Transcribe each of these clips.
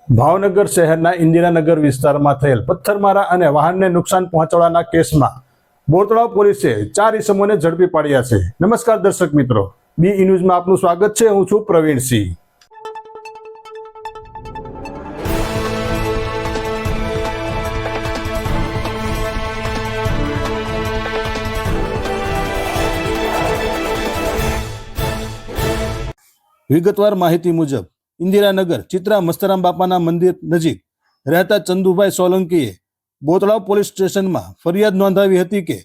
ભાવનગર શહેરના ઇન્દિરાનગર વિસ્તારમાં થયેલ પથ્થરમારા અને વાહનને નુકસાન પહોંચાડવાના કેસમાં બોરતળાવ પોલીસે 4 ઇસમોને ઝડપી પાડ્યા છે। નમસ્કાર દર્શક મિત્રો, બી ન્યૂઝમાં આપનું સ્વાગત છે। હું છું પ્રવીણસિંહ। વિગતવાર માહિતી મુજબ ઇન્દિરાનગર ચિત્રા મસ્તરામ બાપાના મંદિર નજીક રહેતા ચંદુભાઈ સોલંકીએ બોરતળાવ પોલીસ સ્ટેશનમાં ફરિયાદ નોંધાવી હતી કે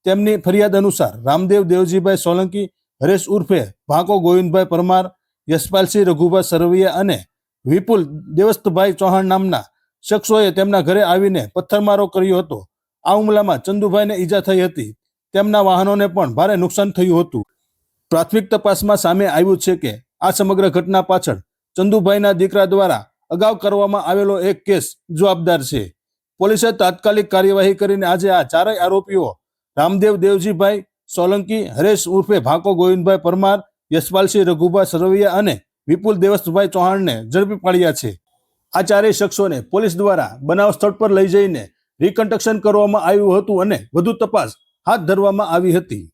તેમની ફરિયાદ અનુસાર રામદેવ દેવજીભાઈ સોલંકી, હરેશ ઉર્ફે ભાંકો ગોવિંદભાઈ પરમાર, યશપાલસિંહ રઘુભાઈ સરવૈયા અને વિપુલ દેવસ્તભાઈ ચૌહાણ નામના શખ્સોએ તેમના ઘરે આવીને પથ્થરમારો કર્યો હતો। આ હુમલામાં ચંદુભાઈને ઈજા થઈ હતી। તેમના વાહનોને પણ ભારે નુકસાન થયું હતું। પ્રાથમિક તપાસમાં સામે આવ્યું છે કે આ સમગ્ર ઘટના પાછળ ચંદુભાઈના દીકરા દ્વારા અગાઉ કરવામાં આવેલો એક કેસ જવાબદાર છે। પોલીસે તાત્કાલિક કાર્યવાહી કરીને આજે આ ચારેય આરોપીઓ રામદેવ દેવજીભાઈ સોલંકી, હરેશ ઉર્ફે ભાંકો ગોવિંદભાઈ પરમાર, યશપાલસિંહ રઘુભાઈ સરવૈયા અને વિપુલ દેવસ્તભાઈ ચૌહાણને ઝડપી પાડ્યા છે। આ ચારેય શખ્સોને પોલીસ દ્વારા બનાવ સ્થળ પર લઈ જઈને રિકન્સ્ટ્રક્શન કરવામાં આવ્યું હતું અને વધુ તપાસ હાથ ધરવામાં આવી હતી।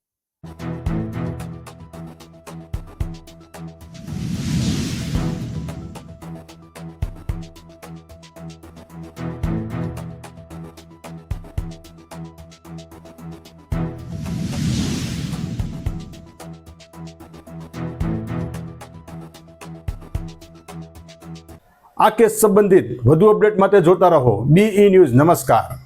આ કેસ સંબંધિત વધુ અપડેટ માટે જોતા રહો બી ન્યૂઝ। નમસ્કાર।